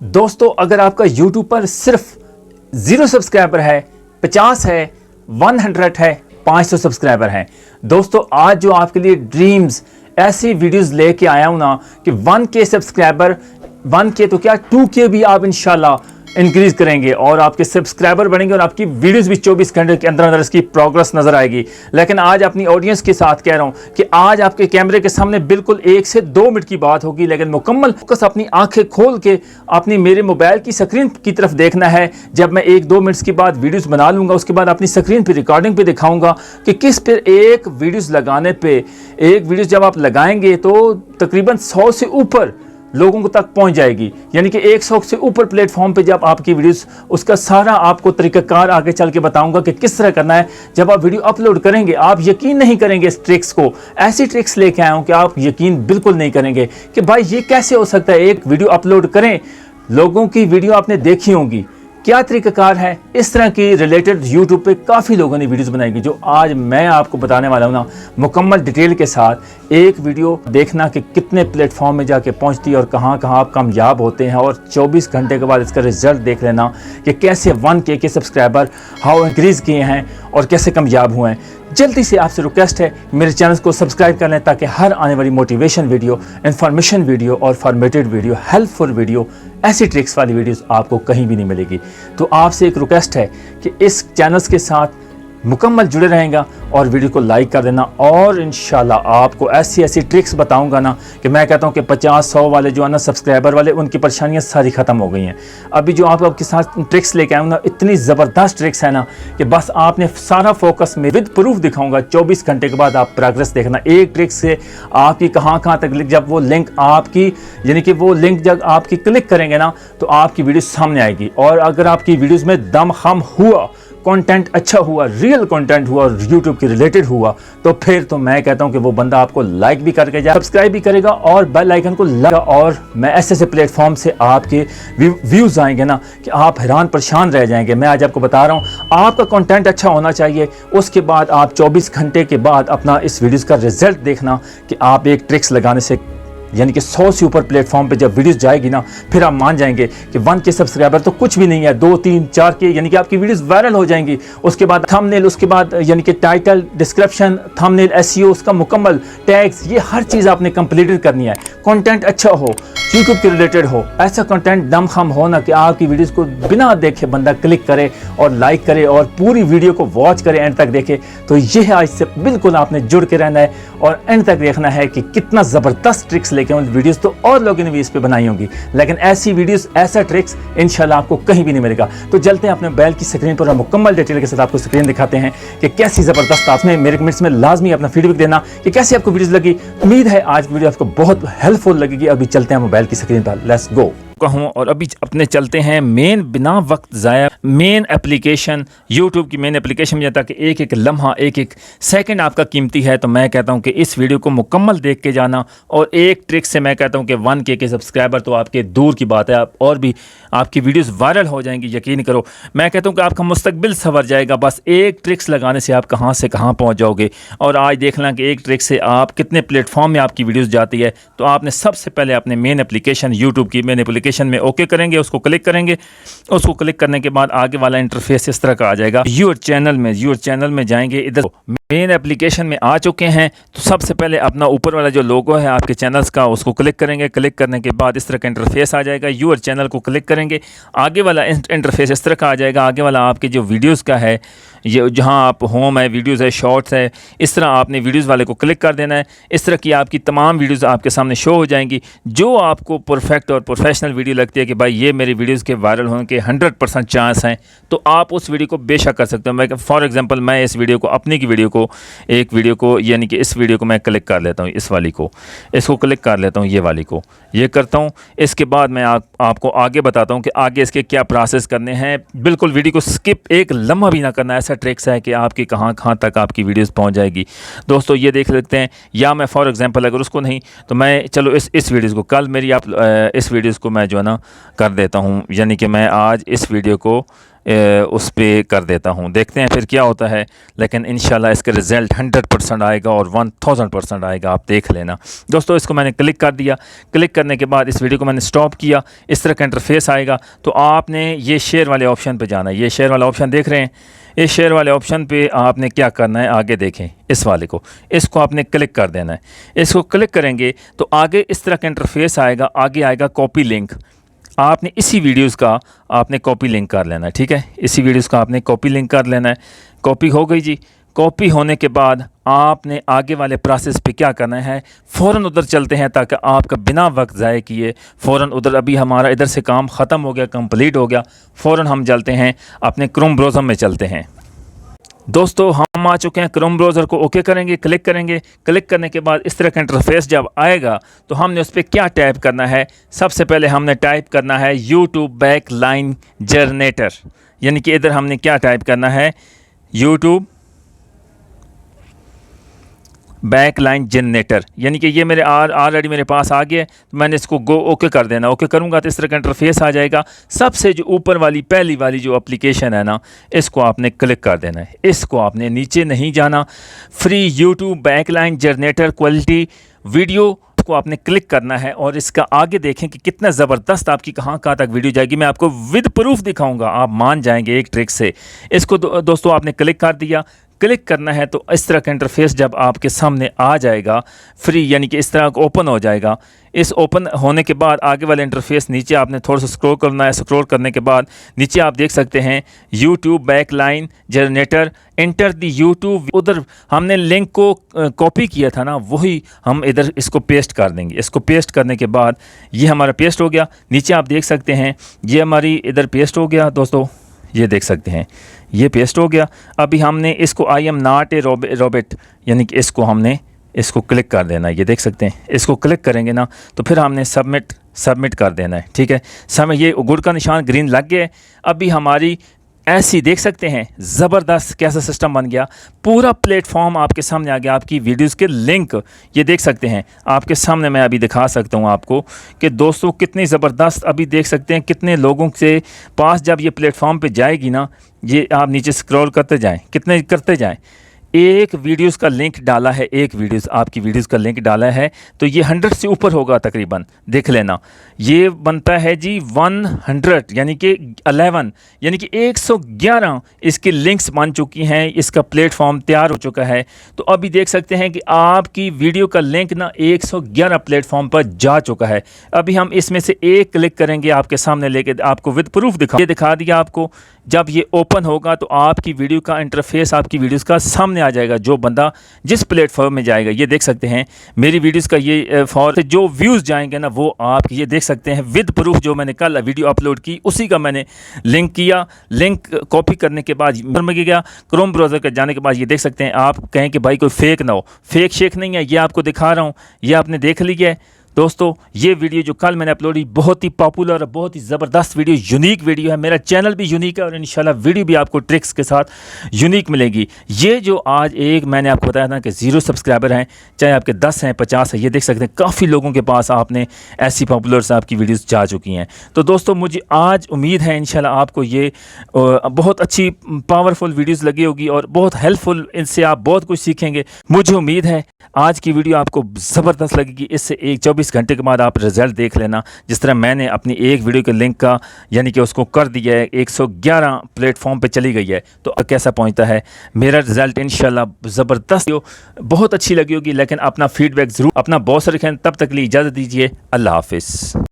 दोस्तों अगर आपका YouTube पर सिर्फ 0 सब्सक्राइबर है, 50 है, 100 है, 500 सब्सक्राइबर हैं, दोस्तों आज जो आपके लिए ड्रीम्स ऐसी वीडियोस लेके आया हूं ना कि 1K सब्सक्राइबर, 1K तो क्या 2K भी आप इंशाल्लाह इंक्रीज करेंगे और आपके सब्सक्राइबर बढ़ेंगे और आपकी वीडियोस भी 24 घंटे के अंदर अंदर इसकी प्रोग्रेस नजर आएगी। लेकिन आज अपनी ऑडियंस के साथ कह रहा हूं कि आज आपके कैमरे के सामने बिल्कुल 1 से 2 मिनट की बात होगी, लेकिन मुकम्मल फोकस अपनी आंखें खोल के अपनी मेरे मोबाइल की स्क्रीन की तरफ देखना है। जब मैं 1-2 मिनट्स के बाद वीडियोस बना लूंगा, उसके बाद अपनी स्क्रीन पर रिकॉर्डिंग पे दिखाऊंगा कि किस पर एक वीडियोस लगाने पे, एक वीडियोस जब आप लगाएंगे तो तकरीबन 100 से ऊपर लोगों तक पहुंच जाएगी। यानी कि 100 से ऊपर प्लेटफॉर्म पे जब आपकी वीडियोस, उसका सारा आपको तरीकाकार आगे चल के बताऊंगा कि किस तरह करना है। जब आप वीडियो अपलोड करेंगे आप यकीन नहीं करेंगे इस ट्रिक्स को, ऐसी ट्रिक्स लेके आया हूं कि आप यकीन बिल्कुल नहीं करेंगे कि भाई ये कैसे हो सकता है। एक वीडियो अपलोड करें, लोगों की वीडियो आपने देखी होंगी, क्या तरीकाकार है। इस तरह की रिलेटेड YouTube पे काफ़ी लोगों ने वीडियोस बनाई कि जो आज मैं आपको बताने वाला हूँ ना, मुकम्मल डिटेल के साथ। एक वीडियो देखना कि कितने प्लेटफॉर्म में जाके पहुँचती है और कहाँ कहाँ आप कामयाब होते हैं, और 24 घंटे के बाद इसका रिजल्ट देख लेना कि कैसे 1K के सब्सक्राइबर हाउ इंक्रीज़ किए हैं और कैसे कामयाब हुए हैं। जल्दी से आपसे रिक्वेस्ट है मेरे चैनल को सब्सक्राइब कर लें ताकि हर आने वाली मोटिवेशन वीडियो, इंफॉर्मेशन वीडियो और फॉर्मेटेड वीडियो, हेल्पफुल वीडियो, ऐसी ट्रिक्स वाली वीडियोस आपको कहीं भी नहीं मिलेगी। तो आपसे एक रिक्वेस्ट है कि इस चैनल्स के साथ मुकम्मल जुड़े रहेगा और वीडियो को लाइक कर देना। और इंशाल्लाह आपको ऐसी ऐसी ट्रिक्स बताऊंगा ना कि मैं कहता हूं कि 50-100 वाले जो है ना सब्सक्राइबर वाले, उनकी परेशानियां सारी ख़त्म हो गई हैं। अभी जो आपके साथ ट्रिक्स लेके आऊँ ना, इतनी ज़बरदस्त ट्रिक्स है ना कि बस आपने सारा फोकस में विद प्रूफ दिखाऊंगा। 24 घंटे के बाद आप प्रोग्रेस देखना। एक ट्रिक से आपकी कहाँ कहाँ तक, जब वो लिंक आपकी, यानी कि वो लिंक जब आपकी क्लिक करेंगे ना तो आपकी वीडियो सामने आएगी। और अगर आपकी वीडियोज़ में दम खम हुआ, कंटेंट अच्छा हुआ, रियल कंटेंट हुआ और YouTube के रिलेटेड हुआ, तो फिर तो मैं कहता हूं कि वो बंदा आपको लाइक भी करके जाए, सब्सक्राइब भी करेगा और बेल आइकन को लगा। और मैं ऐसे प्लेटफॉर्म से आपके व्यूज आएंगे ना कि आप हैरान परेशान रह जाएंगे। मैं आज आपको बता रहा हूं, आपका कंटेंट अच्छा होना चाहिए। उसके बाद आप 24 घंटे के बाद अपना इस वीडियोस का रिजल्ट देखना कि आप एक ट्रिक्स लगाने से, यानी कि 100 से ऊपर प्लेटफॉर्म पे जब वीडियोस जाएगी ना, फिर आप मान जाएंगे कि 1K सब्सक्राइबर तो कुछ भी नहीं है, 2, 3, 4K, यानी कि आपकी वीडियोस वायरल हो जाएंगी। उसके बाद थंबनेल, उसके बाद यानी कि टाइटल, डिस्क्रिप्शन, थंबनेल, SEO, उसका मुकम्मल टैग्स, ये हर चीज़ आपने कंप्लीटेड करनी है। कंटेंट अच्छा हो, YouTube के रिलेटेड हो, ऐसा कंटेंट दम खम हो ना कि आपकी वीडियोस को बिना देखे बंदा क्लिक करे और लाइक करे और पूरी वीडियो को वॉच करे, एंड तक देखे। तो ये है, आज से बिल्कुल आपने जुड़ के रहना है और एंड तक देखना है कि कितना ज़बरदस्त ट्रिक्स लेके उन वीडियोस तो और लोगों ने भी इस पे बनाई होंगी, लेकिन ऐसी वीडियोस, ऐसा ट्रिक्स इंशाल्लाह आपको कहीं भी नहीं मिलेगा। तो चलते हैं अपने बैल की स्क्रीन पर और मुकम्मल डिटेल के साथ आपको स्क्रीन दिखाते हैं कि कैसी ज़बरदस्त। आपने मेरे कमेंट्स में लाजमी अपना फीडबैक देना कि कैसी आपको वीडियोस लगी। उम्मीद है आज वीडियो आपको बहुत हेल्पफुल लगेगी। अभी चलते हैं मोबाइल की स्क्रीन पर, लेट्स गो कहूँ। और अभी अपने चलते हैं मेन, बिना वक्त ज़ाया, मेन एप्लीकेशन, YouTube की मेन एप्लीकेशन में। जाता कि एक एक लम्हा, एक एक सेकंड आपका कीमती है। तो मैं कहता हूँ कि इस वीडियो को मुकम्मल देख के जाना, और एक ट्रिक से मैं कहता हूँ कि 1K के सब्सक्राइबर तो आपके दूर की बात है, आप और भी आपकी वीडियोस वायरल हो जाएंगी, यकीन करो। मैं कहता हूँ कि आपका मुस्तकबिल संवर जाएगा। बस एक ट्रिक्स लगाने से आप कहाँ से कहाँ पहुँच जाओगे। और आज देख लें कि एक ट्रिक से आप कितने प्लेटफॉर्म में आपकी वीडियोज़ जाती है। तो आपने सबसे पहले अपने मेन एप्लीकेशन, YouTube की मेन एप्लीकेशन में ओके करेंगे, उसको क्लिक करेंगे। उसको क्लिक करने के बाद आगे वाला इंटरफेस इस तरह का आ जाएगा। योर चैनल में जाएंगे, इधर मेन एप्लीकेशन में आ चुके हैं। तो सबसे पहले अपना ऊपर वाला जो लोगो है आपके चैनल्स का, उसको क्लिक करेंगे। क्लिक करने के बाद इस तरह का इंटरफेस आ जाएगा। योर चैनल को क्लिक करेंगे, आगे वाला इंटरफेस इस तरह का आ जाएगा। आगे वाला आपके जो वीडियोज़ का है, ये जहाँ आप होम है, वीडियोज़ है, शॉर्ट्स है, इस तरह आपने वीडियोज़ वाले को क्लिक कर देना है। इस तरह की आपकी तमाम वीडियोज़ आपके सामने शो हो जाएंगी। जो आपको परफेक्ट और प्रोफेशनल वीडियो लगती है कि भाई ये मेरी वीडियोज़ के वायरल होने के 100% चांस हैं, तो आप उस वीडियो को बेशक कर सकते हो। मैं फॉर एग्जांपल, मैं इस वीडियो को, अपनी की वीडियो को, एक वीडियो को, यानी कि इस वीडियो को मैं क्लिक कर लेता हूँ, इस वाली को, इसको क्लिक कर लेता हूँ, ये वाली को, ये करता हूँ। इसके बाद मैं आपको आगे बताता हूँ कि आगे इसके क्या प्रोसेस करने हैं। बिल्कुल वीडियो को स्किप एक लम्हा भी ना करना। ऐसा ट्रिक्स है कि आपकी कहाँ कहाँ तक आपकी वीडियोस पहुँच जाएगी। दोस्तों ये देख लेते हैं, या मैं फॉर एग्जांपल अगर उसको नहीं, तो मैं चलो इस वीडियोस को, कल मेरी आप इस वीडियोस को मैं जो है ना कर देता हूँ, यानी कि मैं आज इस वीडियो को उस पे कर देता हूँ। देखते हैं फिर क्या होता है, लेकिन इंशाल्लाह इसका रिज़ल्ट 100% आएगा और 1000% आएगा, आप देख लेना। दोस्तों इसको मैंने क्लिक कर दिया। क्लिक करने के बाद इस वीडियो को मैंने स्टॉप किया। इस तरह का इंटरफेस आएगा। तो आपने ये शेयर वाले ऑप्शन पे जाना है। ये शेयर वाला ऑप्शन देख रहे हैं, इस शेयर वाले ऑप्शन पे आपने क्या करना है, आगे देखें इस वाले को, इसको आपने क्लिक कर देना है। इसको क्लिक करेंगे तो आगे इस तरह का इंटरफेस आएगा। आगे आएगा कॉपी लिंक। आपने इसी वीडियोस का आपने कॉपी लिंक कर लेना है, ठीक है। इसी वीडियोस का आपने कॉपी लिंक कर लेना है। कॉपी हो गई जी। कॉपी होने के बाद आपने आगे वाले प्रोसेस पे क्या करना है, फ़ौरन उधर चलते हैं ताकि आपका बिना वक्त ज़ाय किए फ़ौरन उधर, अभी हमारा इधर से काम ख़त्म हो गया, कंप्लीट हो गया, फ़ौरन हम चलते हैं अपने क्रोम ब्राउज़र में चलते हैं। दोस्तों हम आ चुके हैं, क्रोम ब्राउज़र को ओके करेंगे, क्लिक करेंगे। क्लिक करने के बाद इस तरह का इंटरफेस जब आएगा तो हमने उस पर क्या टाइप करना है, सबसे पहले हमने टाइप करना है यूट्यूब बैकलाइन जनरेटर, यानी कि इधर हमने क्या टाइप करना है, यूट्यूब बैकलाइन जनरेटर, यानी कि ये मेरे ऑलरेडी मेरे पास आ गया है। तो मैंने इसको गो ओके कर देना। ओके करूँगा तो इस तरह का इंटरफेस आ जाएगा। सबसे जो ऊपर वाली पहली वाली जो एप्लीकेशन है ना, इसको आपने क्लिक कर देना है। इसको आपने नीचे नहीं जाना। Free YouTube backline generator quality video को आपने क्लिक करना है और इसका आगे देखें कि कितना ज़बरदस्त आपकी कहाँ तक वीडियो जाएगी। मैं आपको विद प्रूफ दिखाऊंगा, आप मान जाएंगे एक ट्रिक से। इसको दोस्तों आपने क्लिक कर दिया। क्लिक करना है तो इस तरह का इंटरफेस जब आपके सामने आ जाएगा, फ्री यानी कि इस तरह ओपन हो जाएगा। इस ओपन होने के बाद आगे वाले इंटरफेस नीचे आपने थोड़ा सा स्क्रॉल करना है। स्क्रॉल करने के बाद नीचे आप देख सकते हैं YouTube backline generator, enter the YouTube. उधर हमने लिंक को कॉपी किया था ना, वही हम इधर इसको पेस्ट कर देंगे। इसको पेस्ट करने के बाद ये हमारा पेस्ट हो गया। नीचे आप देख सकते हैं ये हमारी इधर पेस्ट हो गया। दोस्तों ये देख सकते हैं ये पेस्ट हो गया। अभी हमने इसको I am not a robot, यानी कि इसको हमने इसको क्लिक कर देना है। ये देख सकते हैं, इसको क्लिक करेंगे ना तो फिर हमने सबमिट कर देना है, ठीक है। समय ये गुड का निशान ग्रीन लग गया है। अभी हमारी ऐसी देख सकते हैं ज़बरदस्त कैसा सिस्टम बन गया। पूरा प्लेटफॉर्म आपके सामने आ गया। आपकी वीडियोस के लिंक ये देख सकते हैं आपके सामने। मैं अभी दिखा सकता हूं आपको कि दोस्तों कितनी ज़बरदस्त, अभी देख सकते हैं कितने लोगों से पास जब ये प्लेटफॉर्म पे जाएगी ना, ये आप नीचे स्क्रॉल करते जाएं, कितने करते जाएं। एक वीडियोस का लिंक डाला है, एक वीडियोस आपकी वीडियोस का लिंक डाला है तो ये 100 से ऊपर होगा तकरीबन, देख लेना। ये बनता है जी 100 यानी कि 11 यानी कि 111 इसकी लिंक्स बन चुकी हैं। इसका प्लेटफॉर्म तैयार हो चुका है। तो अभी देख सकते हैं कि आपकी वीडियो का लिंक ना 111 प्लेटफॉर्म पर जा चुका है। अभी हम इसमें से एक क्लिक करेंगे, आपके सामने लेके आपको विद प्रूफ दिखा दिया आपको। जब ये ओपन होगा तो आपकी वीडियो का इंटरफेस आपकी वीडियोस का सामने आ जाएगा। जो बंदा जिस प्लेटफॉर्म में जाएगा, ये देख सकते हैं मेरी वीडियोस का ये फॉर जो व्यूज़ जाएंगे ना वो आप ये देख सकते हैं विद प्रूफ। जो मैंने कल वीडियो अपलोड की उसी का मैंने लिंक किया। लिंक कॉपी करने के बाद में गया क्रोम ब्राउज़र के जाने के बाद ये देख सकते हैं। आप कहें कि भाई कोई फेक ना हो, फेक शेक नहीं है, ये आपको दिखा रहा हूँ, ये आपने देख लिया है। दोस्तों ये वीडियो जो कल मैंने अपलोड की बहुत ही पॉपुलर, बहुत ही ज़बरदस्त वीडियो, यूनिक वीडियो है। मेरा चैनल भी यूनिक है और इंशाल्लाह वीडियो भी आपको ट्रिक्स के साथ यूनिक मिलेगी। ये जो आज एक मैंने आपको बताया था कि 0 सब्सक्राइबर हैं, चाहे आपके 10 हैं 50 हैं, ये देख सकते हैं काफ़ी लोगों के पास आपने ऐसी पॉपुलर से आपकी वीडियोस जा चुकी हैं। तो दोस्तों मुझे आज उम्मीद है इंशाल्लाह आपको ये बहुत अच्छी पावरफुल वीडियोज़ लगी होगी और बहुत हेल्पफुल, इनसे आप बहुत कुछ सीखेंगे। मुझे उम्मीद है आज की वीडियो आपको ज़बरदस्त लगेगी। इससे 24 घंटे के बाद आप रिज़ल्ट देख लेना। जिस तरह मैंने अपनी एक वीडियो के लिंक का यानी कि उसको कर दिया है, 111 प्लेटफॉर्म पे चली गई है, तो कैसा पहुंचता है मेरा रिज़ल्ट। इंशाल्लाह ज़बरदस्त बहुत अच्छी लगी होगी। लेकिन अपना फीडबैक ज़रूर अपना बॉस रखें। तब तक के लिए इजाज़त दीजिए। अल्लाह हाफिज़।